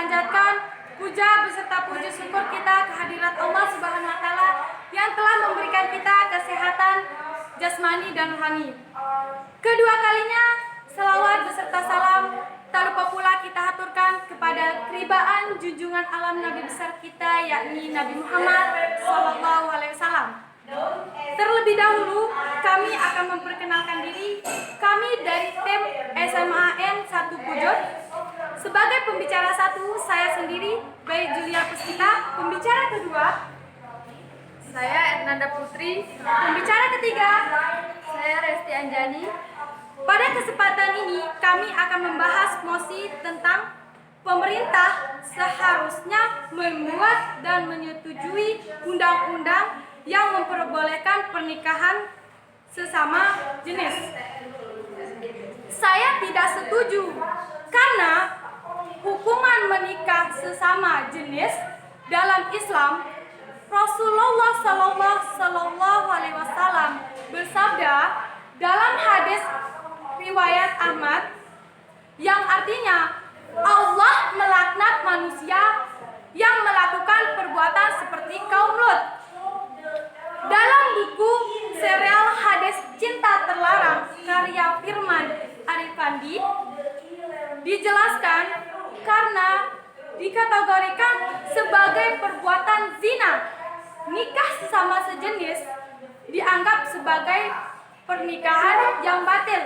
panjatkan puja beserta puji syukur kita kehadirat Allah Subhanahu wa taala yang telah memberikan kita kesehatan jasmani dan rohani. Kedua kalinya selawat beserta salam tak lupa pula kita haturkan kepada keribaan junjungan alam Nabi besar kita, yakni Nabi Muhammad SAW. Terlebih dahulu kami akan memperkenalkan diri. Kami dari tim SMAN 1 Pujut. Sebagai pembicara satu, saya sendiri, Bayi Julia Puspita. Pembicara kedua, saya Ernanda Putri. Pembicara ketiga, Saya Resti Anjani. pada kesempatan ini kami akan membahas mosi tentang pemerintah seharusnya membuat dan menyetujui undang-undang yang memperbolehkan pernikahan sesama jenis. Saya tidak setuju karena hukuman menikah sesama jenis dalam Islam, Rasulullah Sallallahu Alaihi Wasallam bersabda dalam hadis riwayat Ahmad yang artinya Allah melaknat manusia yang melakukan perbuatan seperti kaum Lut. Dalam buku serial Hadis Cinta Terlarang karya Firman Arifandi dijelaskan karena dikategorikan sebagai perbuatan zina, nikah sesama sejenis dianggap sebagai pernikahan yang batil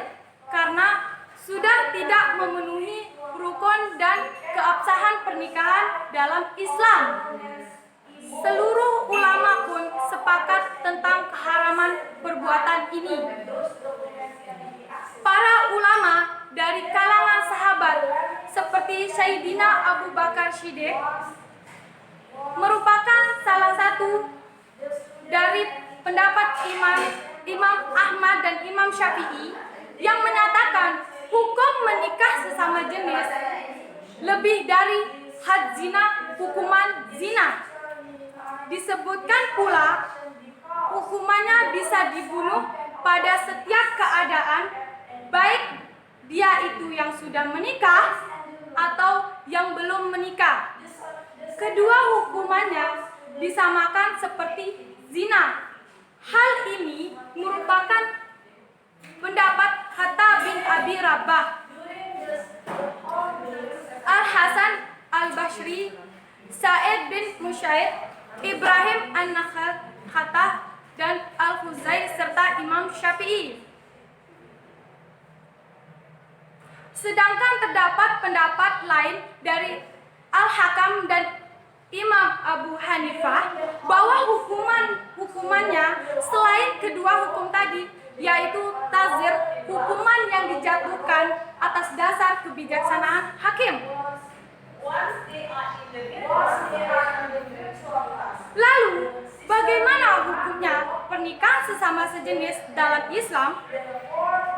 karena sudah tidak memenuhi rukun dan keabsahan pernikahan dalam Islam. Seluruh ulama pun sepakat tentang keharaman perbuatan ini. Para ulama dari kalangan sahabat seperti Sayyidina Abu Bakar Shiddiq merupakan salah satu dari pendapat Imam Ahmad dan Imam Syafi'i yang menyatakan hukum menikah sesama jenis lebih dari had zina, hukuman zina. Disebutkan pula hukumannya bisa dibunuh pada setiap keadaan, baik dia itu yang sudah menikah atau yang belum menikah. Kedua hukumannya disamakan seperti zina. Hal ini merupakan pendapat Hatta bin Abi Rabah, Al-Hasan Al-Basri, Sa'id bin Musayyib, Ibrahim An-Nakha'i, dan Al-Khuzai serta Imam Syafi'i. Sedangkan terdapat pendapat lain dari Al-Hakam dan Imam Abu Hanifah bahwa hukumannya selain kedua hukum tadi, yaitu tazir, hukuman yang dijatuhkan atas dasar kebijaksanaan hakim. Lalu, bagaimana hukumnya pernikahan sesama sejenis dalam Islam?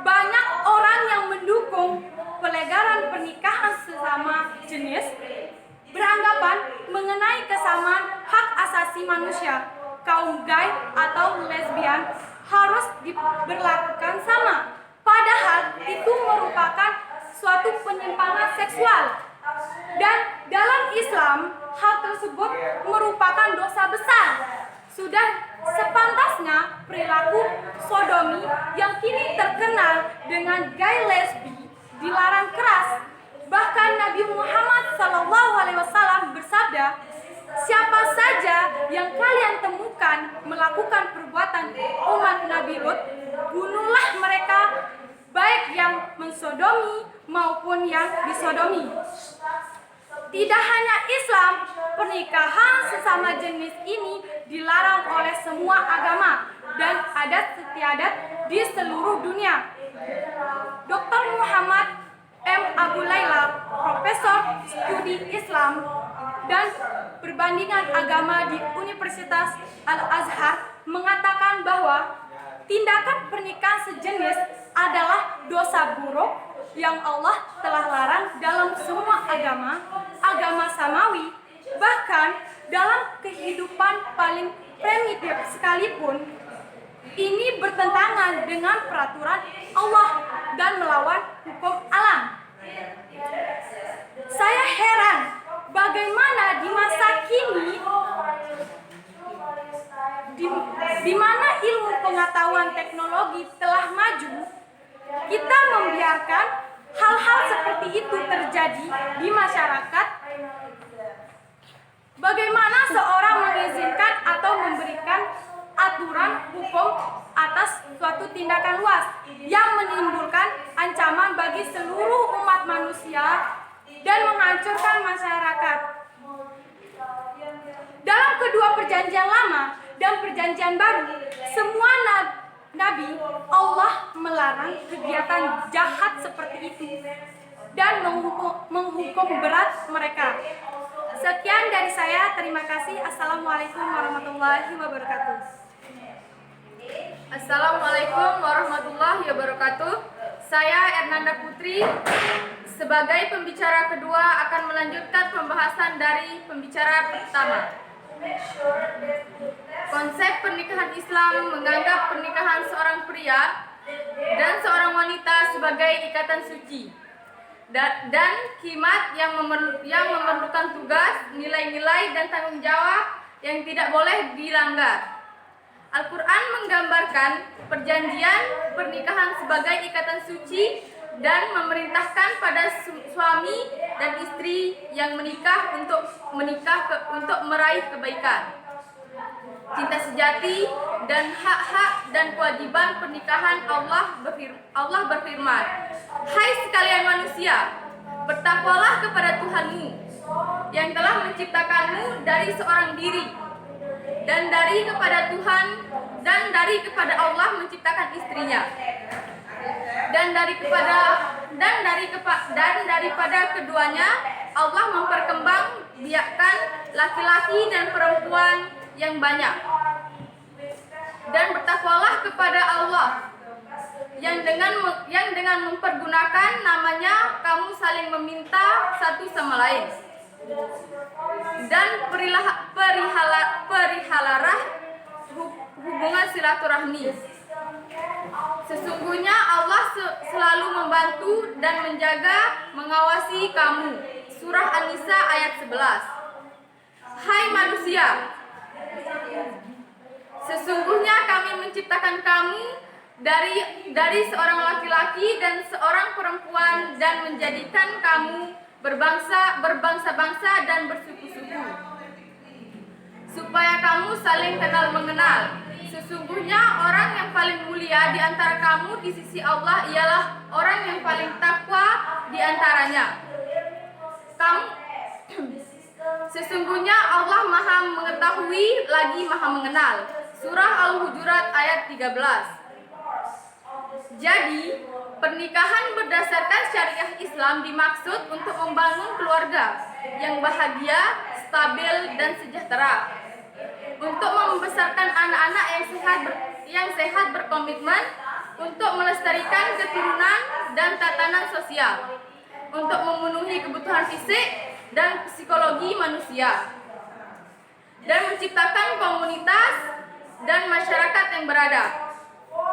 Banyak orang yang mendukung pelegaran pernikahan sesama jenis beranggapan mengenai kesamaan hak asasi manusia. Kaum gay atau lesbian harus diberlakukan sama, padahal itu merupakan suatu penyimpangan seksual. Dan dalam Islam, hal tersebut merupakan dosa besar. Sudah sepantasnya perilaku sodomi yang kini terkenal dengan gay lesbi dilarang keras. Bahkan Nabi Muhammad SAW bersabda, siapa saja yang kalian temukan melakukan perbuatan umat Nabi Lut, bunuhlah mereka, baik yang mensodomi maupun yang disodomi. Tidak hanya Islam, pernikahan sesama jenis ini dilarang oleh semua agama dan adat istiadat di seluruh dunia. Dr. Muhammad M. Abu Layla, Profesor Studi Islam dan Perbandingan Agama di Universitas Al-Azhar mengatakan bahwa tindakan pernikahan sejenis adalah dosa buruk yang Allah telah larang dalam semua agama samawi, bahkan dalam kehidupan paling primitif sekalipun. Ini bertentangan dengan peraturan Allah dan melawan hukum alam. Saya heran bagaimana di masa kini di mana ilmu pengetahuan teknologi telah maju, kita membiarkan hal-hal seperti itu terjadi di masyarakat. Bagaimana seorang mengizinkan atau memberikan aturan hukum atas suatu tindakan luas yang menimbulkan ancaman bagi seluruh umat manusia dan menghancurkan masyarakat. Dalam kedua perjanjian lama dan perjanjian baru, semua nabi Allah melarang kegiatan jahat seperti itu dan menghukum berat mereka. Sekian dari saya, terima kasih. Assalamualaikum warahmatullahi wabarakatuh. Assalamualaikum warahmatullahi wabarakatuh. Saya Ernanda Putri sebagai pembicara kedua akan melanjutkan pembahasan dari pembicara pertama. Konsep pernikahan Islam menganggap pernikahan seorang pria dan seorang wanita sebagai ikatan suci dan khimat yang memerlukan tugas, nilai-nilai dan tanggung jawab yang tidak boleh dilanggar. Al-Quran menggambarkan perjanjian pernikahan sebagai ikatan suci dan memerintahkan pada suami dan istri yang menikah untuk meraih kebaikan, cinta sejati dan hak-hak dan kewajiban pernikahan. Allah berfirman, "Hai sekalian manusia, bertakwalah kepada Tuhanmu yang telah menciptakanmu dari seorang diri, dan kepada Allah menciptakan istrinya, dan daripada keduanya Allah memperkembangbiakkan laki-laki dan perempuan yang banyak. Dan bertakwalah kepada Allah yang dengan mempergunakan namanya kamu saling meminta satu sama lain, dan perihalalah hubungan silaturahmi. Sesungguhnya Allah selalu membantu dan mengawasi kamu." Surah An-Nisa ayat 11. Hai manusia, sesungguhnya kami menciptakan kamu dari seorang laki-laki dan seorang perempuan dan menjadikan kamu berbangsa-bangsa dan bersuku-suku, supaya kamu saling kenal mengenal. Sesungguhnya orang yang paling mulia di antara kamu di sisi Allah ialah orang yang paling takwa di antaranya. Sesungguhnya Allah Maha mengetahui lagi Maha mengenal. Surah Al-Hujurat ayat 13. Jadi, pernikahan berdasarkan syariah Islam dimaksud untuk membangun keluarga yang bahagia, stabil, dan sejahtera, untuk membesarkan anak-anak yang sehat berkomitmen, untuk melestarikan keturunan dan tatanan sosial, untuk memenuhi kebutuhan fisik dan psikologi manusia, dan menciptakan komunitas dan masyarakat yang beradab.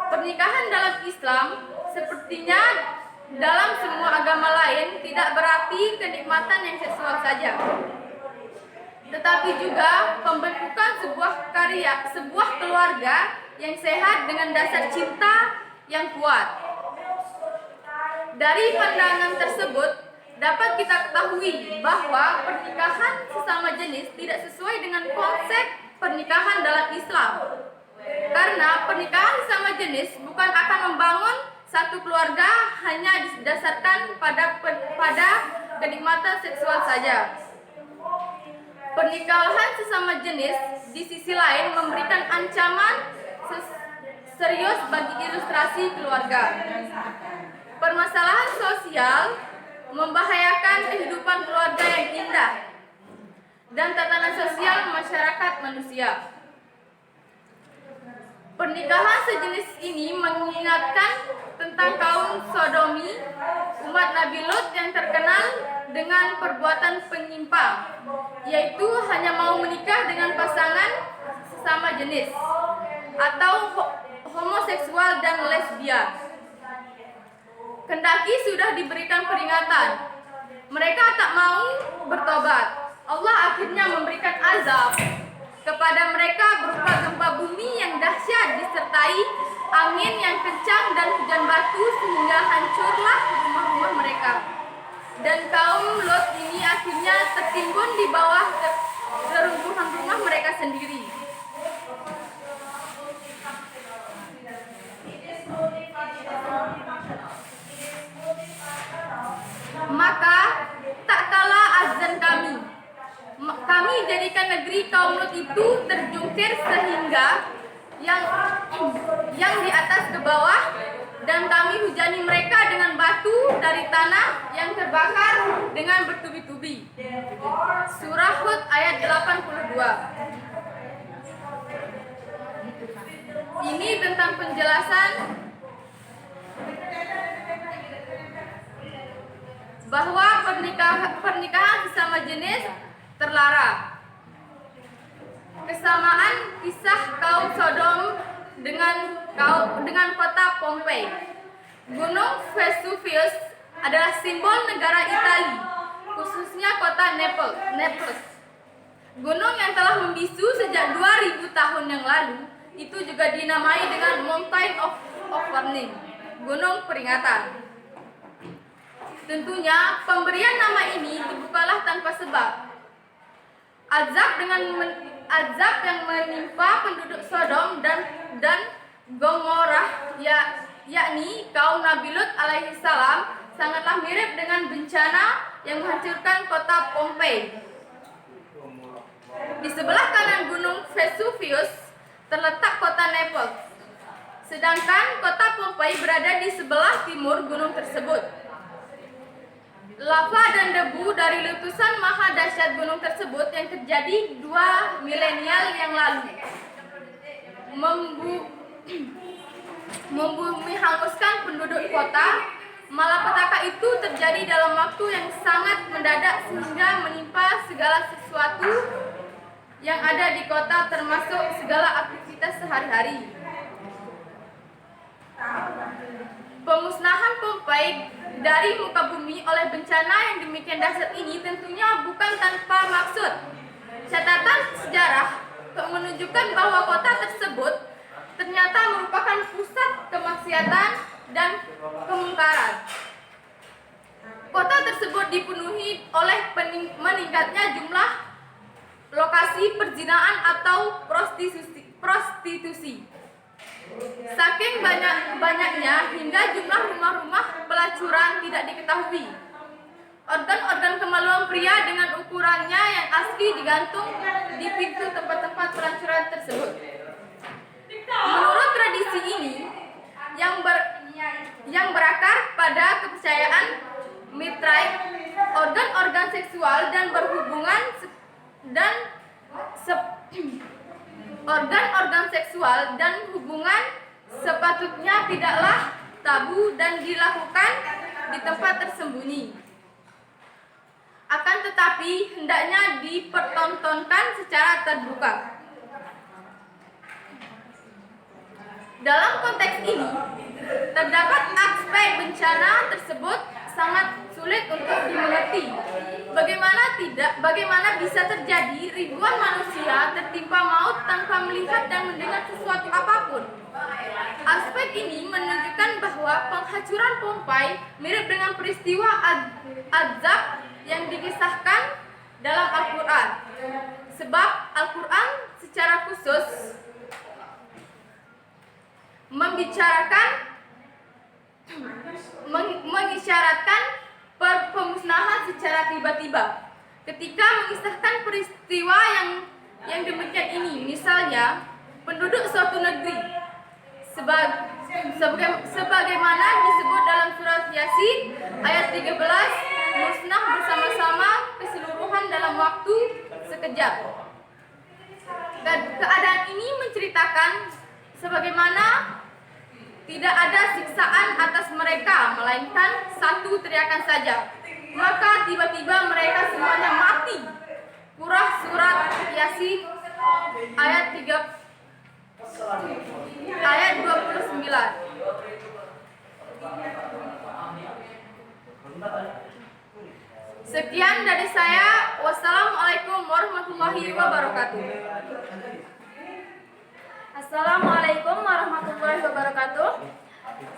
Pernikahan dalam Islam, sepertinya dalam semua agama lain, tidak berarti kenikmatan yang seksual saja, tetapi juga pembentukan sebuah keluarga yang sehat dengan dasar cinta yang kuat. Dari pandangan tersebut, dapat kita ketahui bahwa pernikahan sesama jenis tidak sesuai dengan konsep pernikahan dalam Islam. Karena pernikahan sesama jenis bukan akan membangun satu keluarga hanya didasarkan pada kenikmatan seksual saja. Pernikahan sesama jenis di sisi lain memberikan ancaman serius bagi ilustrasi keluarga. Permasalahan sosial membahayakan kehidupan keluarga yang indah dan tatanan sosial masyarakat manusia. Pernikahan sejenis ini mengingatkan tentang kaum Sodomi, umat Nabi Lut yang terkenal dengan perbuatan penyimpang, yaitu hanya mau menikah dengan pasangan sesama jenis atau homoseksual dan lesbian. Kendati sudah diberikan peringatan, mereka tak mau bertobat. Allah akhirnya memberikan azab kepada mereka berupa gempa bumi yang dahsyat disertai angin yang kencang dan hujan batu sehingga hancurlah rumah-rumah mereka. Dan kaum Lot ini akhirnya tertimbun di bawah reruntuhan rumah mereka sendiri. Maka tak kalah azan kami jadikan negeri kaum Lot itu terjungkir sehingga yang di atas ke bawah, dan kami hujani mereka dengan batu dari tanah yang terbakar dengan bertubi-tubi. Surah Hud ayat 82. Ini tentang penjelasan bahwa pernikahan sesama jenis terlarang. Kesamaan kisah kaum Sodom dengan kota Pompei. Gunung Vesuvius adalah simbol negara Italia, khususnya kota Naples. Gunung yang telah membisu sejak 2000 tahun yang lalu itu juga dinamai dengan Mountain of Warning, gunung peringatan. Tentunya pemberian nama ini bukanlah tanpa sebab. Azab yang menimpa penduduk Sodom dan Gomorrah, yakni kaum Nabi Lut alaihissalam, sangatlah mirip dengan bencana yang menghancurkan kota Pompei. Di sebelah kanan gunung Vesuvius terletak kota Naples, sedangkan kota Pompei berada di sebelah timur gunung tersebut. Lava dan debu dari letusan maha dahsyat gunung tersebut yang terjadi 2 milenial yang lalu membumi hanguskan penduduk kota. Malapetaka itu terjadi dalam waktu yang sangat mendadak sehingga menimpa segala sesuatu yang ada di kota, termasuk segala aktivitas sehari-hari. Pemusnahan Pompei dari muka bumi oleh bencana yang demikian dahsyat ini tentunya bukan tanpa maksud. Catatan sejarah menunjukkan bahwa kota tersebut ternyata merupakan pusat kemaksiatan dan kemungkaran. Kota tersebut dipenuhi oleh meningkatnya jumlah lokasi perzinahan atau prostitusi. Saking banyaknya hingga jumlah rumah-rumah pelacuran tidak diketahui. Organ-organ kemaluan pria dengan ukurannya yang asli digantung di pintu tempat-tempat pelacuran tersebut. Menurut tradisi ini yang berakar pada kepercayaan Mitrai, organ-organ seksual dan berhubungan organ-organ seksual dan hubungan sepatutnya tidaklah tabu dan dilakukan di tempat tersembunyi. Akan tetapi hendaknya dipertontonkan secara terbuka. Dalam konteks ini, terdapat aspek bencana tersebut sangat sulit untuk dimengerti. Bagaimana bisa terjadi ribuan manusia tertimpa maut tanpa melihat dan mendengar sesuatu apapun? Aspek ini menunjukkan bahwa penghancuran Pompei mirip dengan peristiwa azab yang dikisahkan dalam Al-Quran. Sebab Al-Quran secara khusus mengisyaratkan pemusnahan secara tiba-tiba. Ketika mengisahkan peristiwa yang demikian ini, misalnya penduduk suatu negeri, sebagaimana disebut dalam surat Yasin ayat 13, musnah bersama-sama keseluruhan dalam waktu sekejap. Keadaan ini menceritakan sebagaimana tidak ada siksaan atas mereka, melainkan satu teriakan saja. Maka tiba-tiba mereka semuanya mati. Surah Yasin ayat 29. Sekian dari saya. Wassalamualaikum warahmatullahi wabarakatuh. Assalamualaikum warahmatullahi wabarakatuh.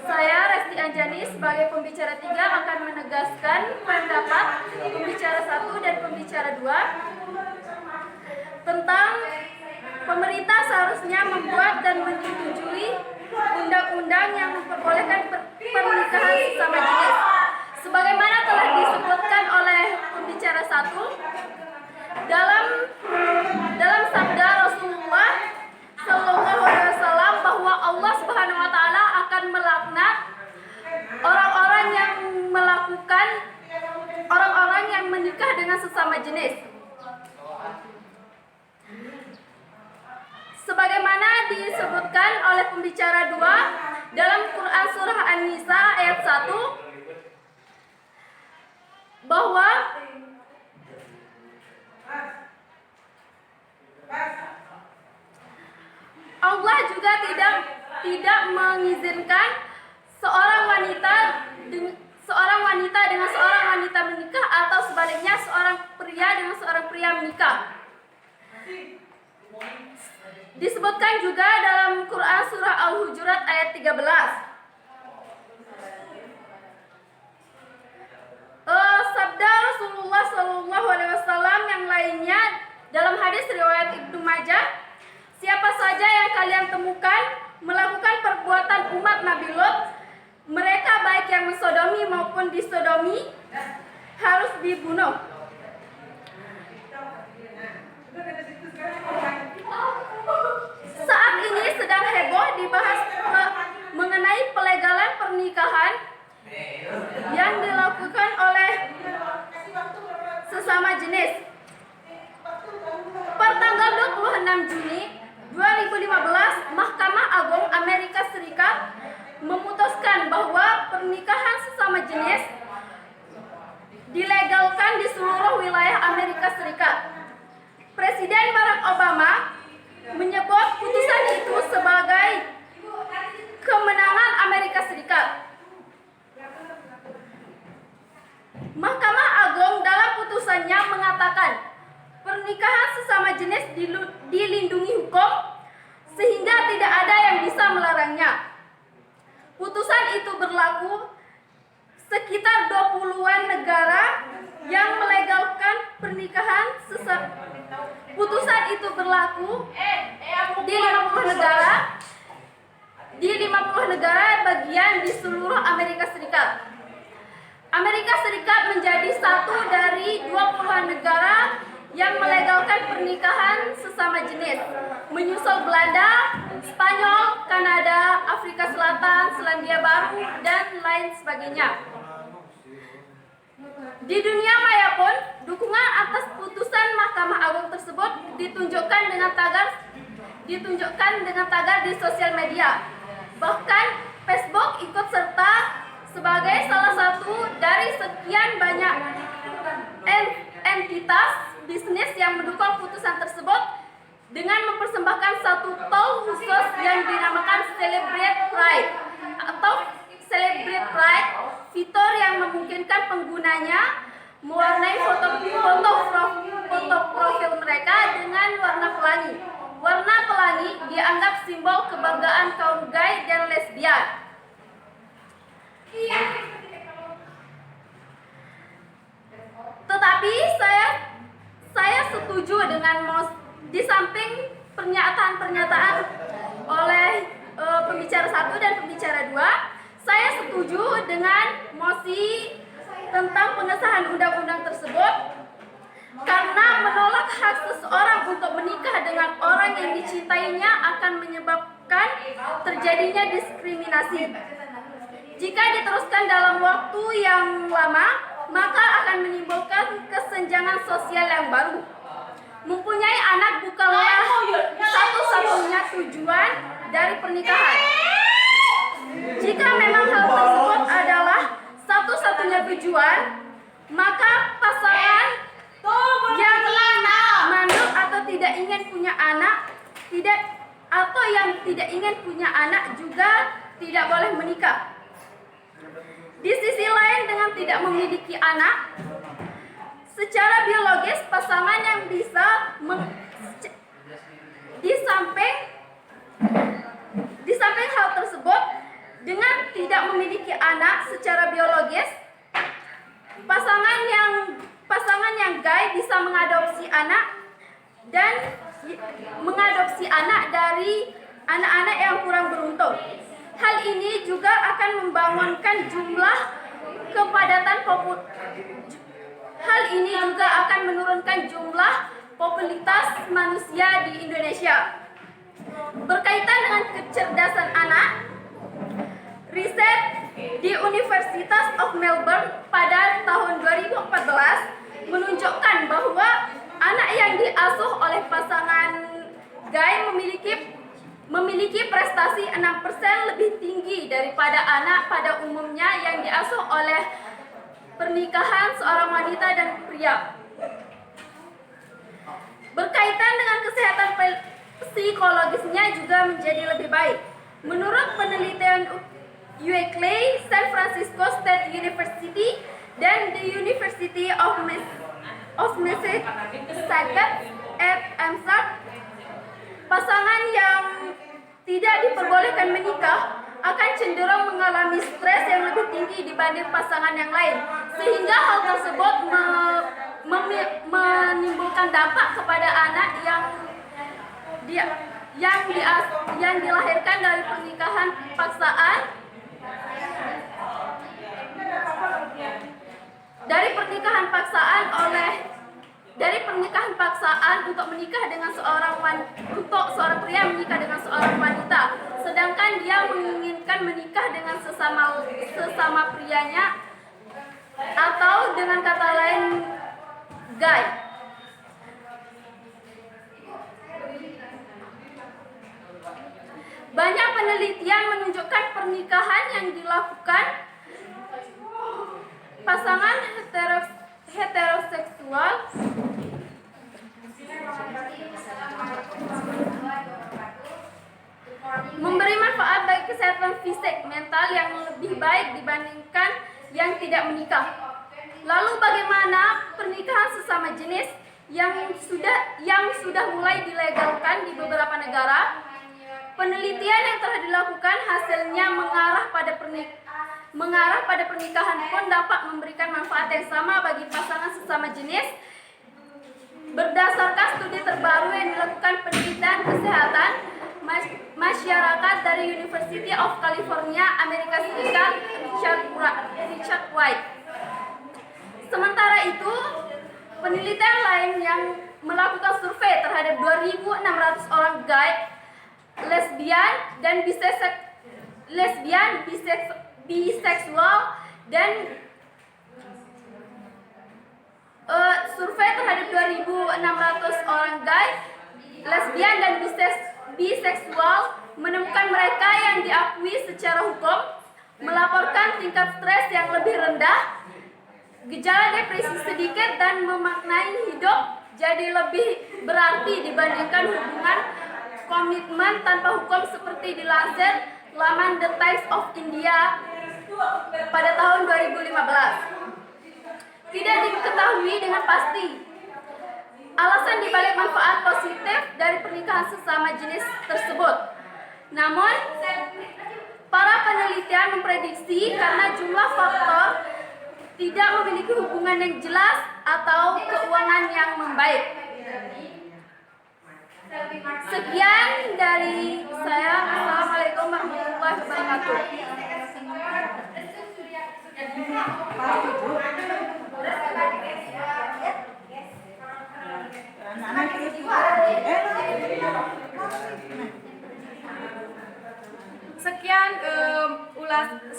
Saya Resti Anjani sebagai pembicara 3 akan menegaskan pendapat pembicara 1 dan pembicara 2 tentang pemerintah seharusnya membuat dan menyetujui undang-undang yang memperbolehkan pernikahan sesama jenis. Sebagaimana telah disebutkan oleh pembicara 1 dalam sabda Rasulullah Shallallahu Alaihi Wasallam bahwa Allah Subhanahu Wa Taala akan melaknat orang-orang yang menikah dengan sesama jenis. Sebagaimana disebutkan oleh pembicara 2 dalam Quran surah An-Nisa ayat 1 bahwa Allah juga tidak mengizinkan seorang wanita dengan seorang wanita menikah atau sebaliknya seorang pria dengan seorang pria menikah. Disebutkan juga dalam Quran surah Al-Hujurat ayat 13. Sabda Rasulullah Shallallahu Alaihi Wasallam yang lainnya dalam hadis riwayat Ibnu Majah, siapa saja yang kalian temukan melakukan perbuatan umat Nabi Lot, mereka baik yang mensodomi maupun disodomi, harus dibunuh. Saat ini sedang heboh dibahas mengenai pelegalan pernikahan yang dilakukan oleh sesama jenis. Pertanggal 26 Juni 2015, Mahkamah Agung Amerika Serikat memutuskan bahwa pernikahan sesama jenis dilegalkan di seluruh wilayah Amerika Serikat. Presiden Barack Obama menyebut putusan itu sebagai kemenangan Amerika Serikat. Mahkamah Agung dalam putusannya mengatakan pernikahan sesama jenis dilindungi hukum sehingga tidak ada yang bisa melarangnya. Putusan itu berlaku sekitar 20-an negara yang melegalkan pernikahan sesama. Putusan itu berlaku di 50 negara bagian di seluruh Amerika Serikat. Amerika Serikat menjadi satu dari 20-an negara yang melegalkan pernikahan sesama jenis, menyusul Belanda, Spanyol, Kanada, Afrika Selatan, Selandia Baru, dan lain sebagainya. Di dunia maya pun, dukungan atas putusan Mahkamah Agung tersebut ditunjukkan dengan tagar di sosial media. Bahkan Facebook ikut serta sebagai salah satu dari sekian banyak entitas bisnis yang mendukung putusan tersebut dengan mempersembahkan satu tol khusus yang dinamakan Celebrate Pride atau Celebrate Pride, fitur yang memungkinkan penggunanya mewarnai foto profil mereka dengan warna pelangi. Warna pelangi dianggap simbol kebanggaan kaum gay dan lesbian. Tetapi saya setuju dengan di samping pernyataan oleh pembicara 1 dan pembicara 2, saya setuju dengan mosi tentang pengesahan undang-undang tersebut karena menolak hak seseorang untuk menikah dengan orang yang dicintainya akan menyebabkan terjadinya diskriminasi. Jika diteruskan dalam waktu yang lama, maka akan menimbulkan kesenjangan sosial yang baru. Mempunyai anak bukanlah satu-satunya tujuan dari pernikahan. Jika memang hal tersebut adalah satu-satunya tujuan, maka pasangan yang mandul atau tidak ingin punya anak, yang tidak ingin punya anak juga tidak boleh menikah. Di sisi lain, dengan tidak memiliki anak, Secara biologis, pasangan yang bisa di samping hal tersebut, dengan tidak memiliki anak secara biologis, pasangan yang gay bisa mengadopsi anak dari anak-anak yang kurang beruntung. Hal ini juga akan membangunkan menurunkan jumlah popularitas manusia di Indonesia. Berkaitan dengan kecerdasan anak, riset di Universitas of Melbourne pada tahun 2014 menunjukkan bahwa anak yang diasuh oleh pasangan gay memiliki prestasi 6% lebih tinggi daripada anak pada umumnya yang diasuh oleh pernikahan seorang wanita dan pria. Berkaitan dengan kesehatan psikologisnya juga menjadi lebih baik. Menurut penelitian UCLA, San Francisco State University, dan the University of Massachusetts at Amherst, pasangan yang tidak diperbolehkan menikah akan cenderung mengalami stres yang lebih tinggi dibanding pasangan yang lain, sehingga hal tersebut menimbulkan dampak kepada anak yang dilahirkan dari pernikahan paksaan untuk seorang pria menikah dengan seorang wanita, sedangkan dia menginginkan menikah dengan sesama prianya, atau dengan kata lain gay. Banyak penelitian menunjukkan pernikahan yang dilakukan pasangan heteroseksual memberi manfaat bagi kesehatan fisik mental yang lebih baik dibandingkan yang tidak menikah. Lalu bagaimana pernikahan sesama jenis yang sudah mulai dilegalkan di beberapa negara? Penelitian yang telah dilakukan hasilnya mengarah pada pernikahan pun dapat memberikan manfaat yang sama bagi pasangan sesama jenis. Berdasarkan studi terbaru yang dilakukan penelitian kesehatan masyarakat dari University of California, Amerika Serikat, Richard White. Sementara itu, penelitian lain yang melakukan survei terhadap 2.600 orang gay, lesbian, biseksual, dan survei terhadap 2.600 orang gay, lesbian, dan biseksual menemukan mereka yang diakui secara hukum melaporkan tingkat stres yang lebih rendah, gejala depresi sedikit, dan memaknai hidup jadi lebih berarti dibandingkan hubungan komitmen tanpa hukum seperti dilansir laman The Times of India pada tahun 2015. Tidak diketahui dengan pasti alasan dibalik manfaat positif dari pernikahan sesama jenis tersebut. Namun, para penelitian memprediksi karena jumlah faktor tidak memiliki hubungan yang jelas atau keuangan yang membaik. Sekian dari saya. Assalamualaikum warahmatullahi wabarakatuh.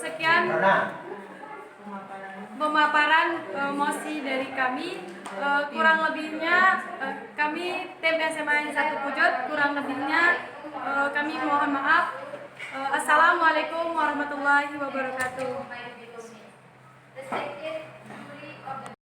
Sekian pemaparan mosi dari kami. Kurang lebihnya kami tim SMA 1 Pujut, kurang lebihnya kami mohon maaf. Assalamualaikum warahmatullahi wabarakatuh.